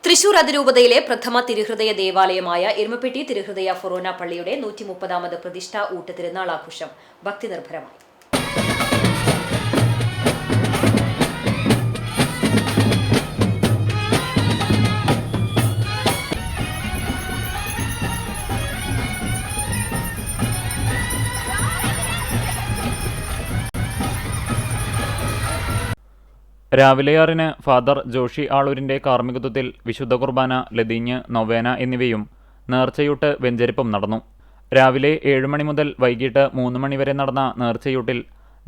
തൃശൂർ അതിരൂപതയിലെ പ്രഥമ തിരുഹൃദയ ദേവാലയമായ എരുമപ്പെട്ടി തിരുഹൃദയ ഫൊറോന പള്ളിയുടെ 130ാമത് പ്രതിഷ്ഠാ ഊട്ട് തിരുനാൾ ആഘോഷം ഭക്തിനിർഭരമായി. രാവിലെ 6-ന് ഫാദർ ജോഷി ആളൂരിന്റെ കാർമ്മികത്വത്തിൽ വിശുദ്ധ കുർബാന, ലതീഞ്ഞ്, നൊവേന എന്നിവയും നേർച്ചയൂട്ട് വെഞ്ചരിപ്പും നടന്നു. രാവിലെ 7 മണി മുതൽ വൈകിട്ട് 3 മണി വരെ നടന്ന നേർച്ചയൂട്ടിൽ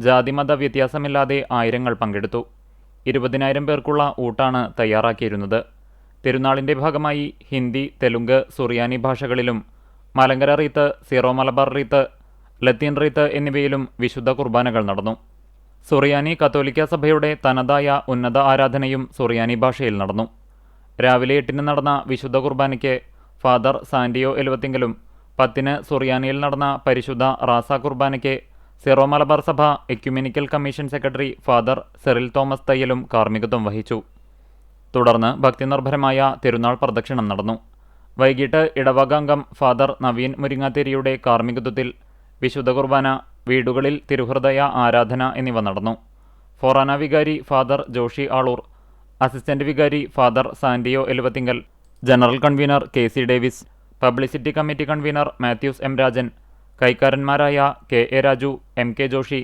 ജാതിമത വ്യത്യാസമില്ലാതെ ആയിരങ്ങൾ പങ്കെടുത്തു. 20,000 പേർക്കുള്ള ഊട്ടാണ് തയ്യാറാക്കിയിരുന്നത്. തിരുനാളിന്റെ ഭാഗമായി ഹിന്ദി, തെലുങ്ക്, സുറിയാനി ഭാഷകളിലും മലങ്കര റീത്ത്, സീറോ മലബാർ റീത്ത്, ലത്തീൻ റീത്ത് എന്നിവയിലും വിശുദ്ധ കുർബാനകൾ നടന്നു. സുറിയാനി കത്തോലിക്ക സഭയുടെ തനതായ ഉന്നത ആരാധനയും സുറിയാനി ഭാഷയിൽ നടന്നു. രാവിലെ 8-ന് നടന്ന വിശുദ്ധ കുർബാനയ്ക്ക് ഫാദർ സാന്റിയോ എലുവത്തിങ്കലും 10-ന് സുറിയാനിയിൽ നടന്ന പരിശുദ്ധ റാസ കുർബാനയ്ക്ക് സീറോ മലബാർ സഭ ecumenical commission secretary father Cyril Thomas തയ്യലും കാർമ്മികത്വം വഹിച്ചു. തുടർന്ന് ഭക്തിനിർഭരമായ തിരുനാൾ പ്രദക്ഷിണം നടന്നു. വൈകിട്ട് ഇടവകാംഗം ഫാദർ നവീൻ മുരിങ്ങാത്തേരിയുടെ കാർമ്മികത്വത്തിൽ വിശുദ്ധ കുർബാന, വീടുകളിൽ തിരുഹൃദയ ആരാധന എന്നിവ നടന്നു. ഫൊറാന വികാരി ഫാദർ ജോഷി ആളൂർ, അസിസ്റ്റന്റ് വികാരി father Santio Eluvathingal, general convener KC Davis, publicity committee convener Mathews M Rajan, കൈക്കാരന്മാരായ KA Raju, MK Joshy,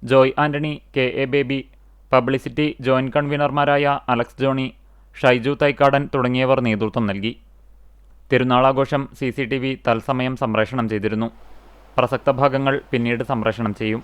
Joy Antony, KA Baby, publicity joint കൺവീനർമാരായ അലക്സ് ജോണി, ഷൈജു തൈക്കാടൻ തുടങ്ങിയവർ നേതൃത്വം നൽകി. തിരുനാളാഘോഷം CCTV തത്സമയം സംപ്രേഷണം ചെയ്തിരുന്നു. പ്രസക്ത ഭാഗങ്ങൾ പിന്നീട് സംപ്രേഷണം ചെയ്യും.